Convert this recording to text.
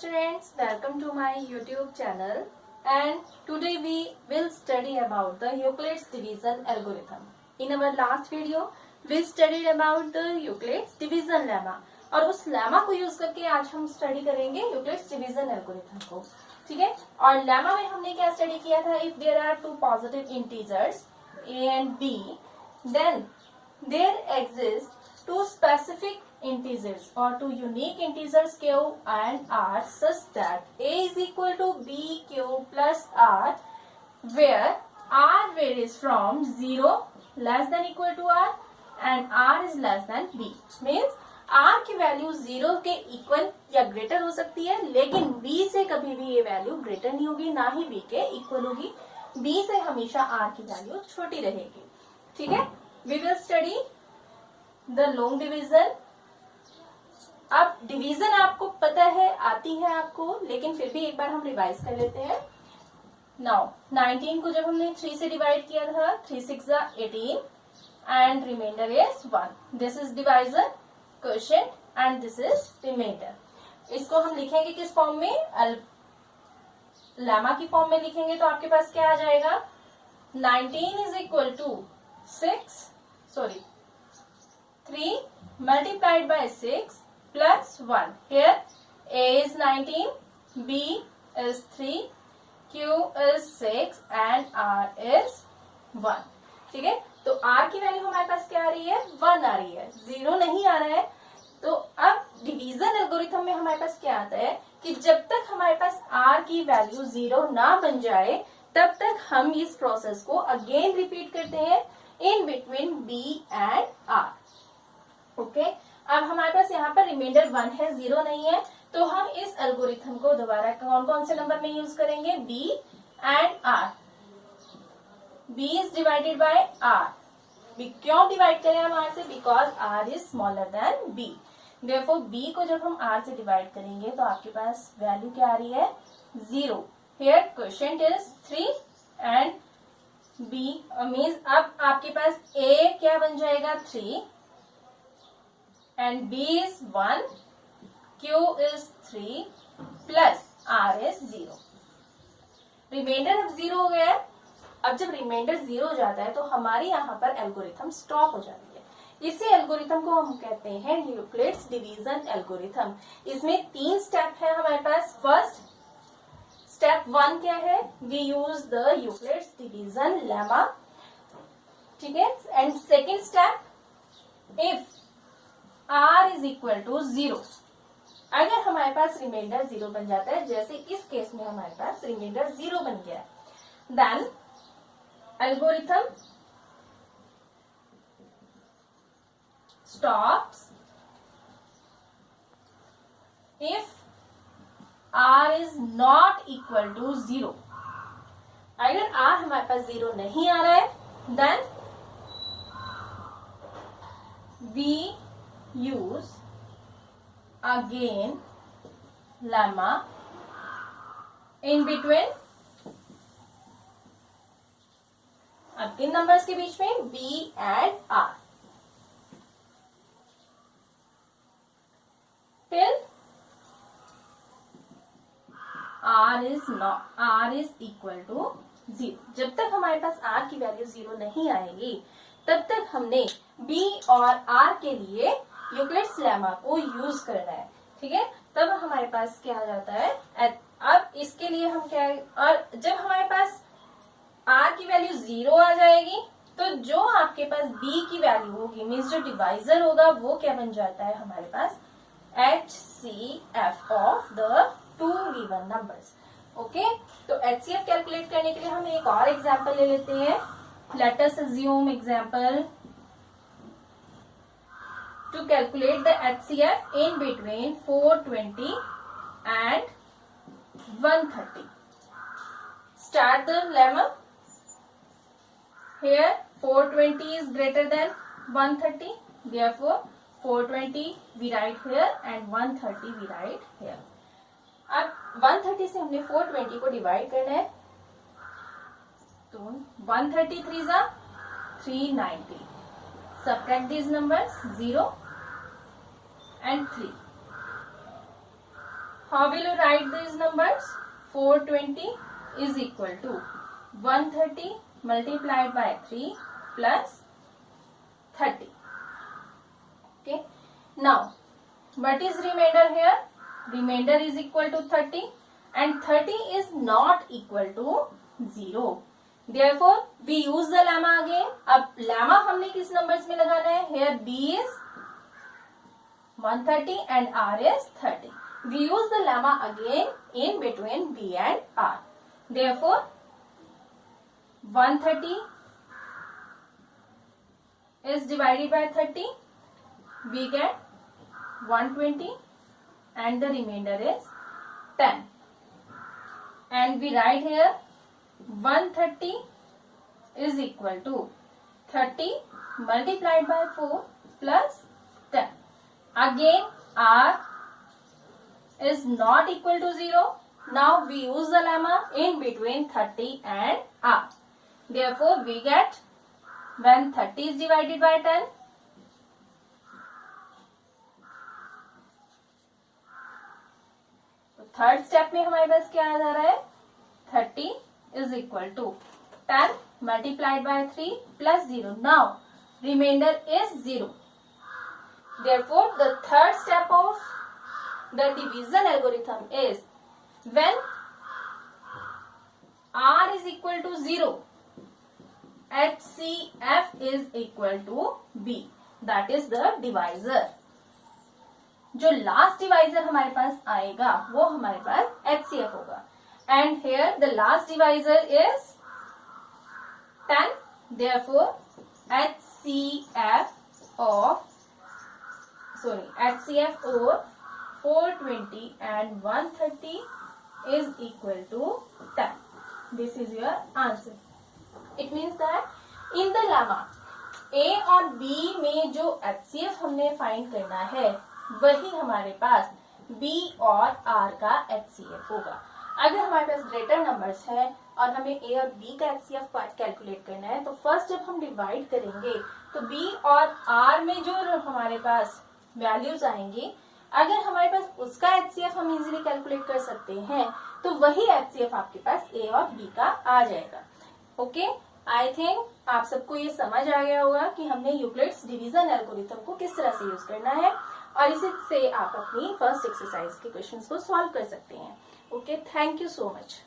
students, welcome to my YouTube channel, and today we will study about the Euclid's division algorithm. In our last video we studied about the Euclid's division lemma और उस lemma को use करके आज हम study करेंगे Euclid's division algorithm को. ठीक है, और लेमा में हमने क्या स्टडी किया था? If there are two positive integers a and b, then there exist two specific integers or two unique integers q and r such that a is equal to b q plus r, where r varies from 0 less than equal to r and r is less than b. Means r की value 0 के equal या greater हो सकती है, लेकिन b से कभी भी ये वैल्यू ग्रेटर नहीं होगी, ना ही b के इक्वल होगी. b से हमेशा r की वैल्यू छोटी रहेगी. ठीक है, we will study the long division. अब डिवीजन आपको पता है, आती है आपको, लेकिन फिर भी एक बार हम रिवाइज कर लेते हैं. नाउ 19 को जब हमने 3 से डिवाइड किया था, 3 6 18 and remainder is 1. This is divisor, quotient and this is remainder. इसको हम लिखेंगे किस फॉर्म में? लेमा की फॉर्म में लिखेंगे तो आपके पास क्या आ जाएगा? 19 is equal to 3 multiplied by 6 plus 1. Here a is 19, b is 3, q is 6 and r is 1. ठीक है, तो r की वैल्यू हमारे पास क्या आ रही है? 1 आ रही है, 0 नहीं आ रहा है. तो अब डिवीजन एल्गोरिथम में हमारे पास क्या आता है कि जब तक हमारे पास r की वैल्यू 0 ना बन जाए तब तक हम इस प्रोसेस को अगेन रिपीट करते हैं in between b and r. Okay, अब हमारे पास यहाँ पर रिमाइंडर 1 है, 0 नहीं है, तो हम इस एल्गोरिथम को दोबारा कौन कौन से नंबर में यूज करेंगे? b and r. b is divided by r. क्यों डिवाइड करें हम r से? Because r is smaller than b. Therefore b को जब हम r से डिवाइड करेंगे तो आपके पास वैल्यू क्या आ रही है? 0. Here quotient is 3 and b means अब आपके पास a क्या बन जाएगा? 3 and b is 1, q is 3 plus r is 0. Reminder अब 0 हो गया है. अब जब रिमाइंडर 0 हो जाता है तो हमारी यहाँ पर एल्गोरिथम स्टॉप हो जाती है. इसी एल्गोरिथम को हम कहते हैं यूक्लिड्स डिवीजन एल्गोरिथम. इसमें 3 स्टेप है हमारे पास. फर्स्ट स्टेप 1 क्या है? We use the Euclid's division lemma. ठीक है, and second step, if r is equal to 0, अगर हमारे पास रिमाइंडर 0 बन जाता है, जैसे इस केस में हमारे पास रिमाइंडर 0 बन गया, then algorithm stops if r is not equal to 0. अगर r हमारे पास 0 नहीं आ रहा है, then we use again lemma in between. अब किन नंबर्स के बीच में? b and r. till r is equal to 0. जब तक हमारे पास r की वैल्यू 0 नहीं आएगी तब तक हमने b और r के लिए यूक्लिड्स लेमा को यूज करना है. ठीक है, तब हमारे पास क्या आ जाता है? अब इसके लिए हम क्या, और जब हमारे पास r की वैल्यू 0 आ जाएगी तो जो आपके पास b की वैल्यू होगी, मीन्स जो डिवाइजर होगा, वो क्या बन जाता है हमारे पास? HCF of the two given numbers. Okay, तो HCF कैलकुलेट करने के लिए हम एक और एग्जाम्पल ले लेते हैं. Let us assume example to calculate the HCF in between 420 and 130. Start the lemma. Here 420 is greater than 130. Therefore 420 we write here and 130 we write here. अब 130 से हमने 420 को डिवाइड करना है, तो 133 जा 390. Subtract these numbers 0 and 3. How will you write these numbers? 420 is equal to 130 multiplied by 3 plus 30. Okay. Now, what is remainder here? Remainder is equal to 30 and 30 is not equal to 0. Therefore, we use the lemma again. अब lemma हमने किस numbers में लगाना है? Here B is 130 and R is 30. We use the lemma again in between B and R. Therefore, 130 is divided by 30. We get 120 and the remainder is 10. And we write here 130 is equal to 30 multiplied by 4 plus 10. Again, R is not equal to 0. Now we use the lemma in between 30 and R. Therefore, we get when 30 is divided by 10, तो third step में हमारे पास क्या आ जा रहा है? 30 is equal to 10 multiplied by 3 plus 0. Now, remainder is 0. Therefore, the third step of the division algorithm is when R is equal to 0, HCF is equal to B. That is the divisor. जो last divisor हमारे पास आएगा वो हमारे पास HCF होगा. And here the last divisor is 10. Therefore, HCF of 420 and 130 is equal to 10. This is your answer. It means that in the lemma A और B में जो HCF हमने फाइंड करना है वही हमारे पास B और R का HCF होगा. अगर हमारे पास ग्रेटर नंबर्स है और हमें A और B का HCF कैलकुलेट करना है तो फर्स्ट जब हम डिवाइड करेंगे तो B और R में जो हमारे पास वैल्यूज आएंगी, अगर हमारे पास उसका HCF हम इजीली कैलकुलेट कर सकते हैं तो वही HCF आपके पास A और B का आ जाएगा. ओके, आई थिंक आप सबको ये समझ आ गया होगा कि हमने यूक्लिड्स डिवीजन एल्गोरिथम को किस तरह से यूज करना है और इसी से आप अपनी फर्स्ट एक्सरसाइज के क्वेश्चंस को सॉल्व कर सकते हैं. Okay, thank you so much.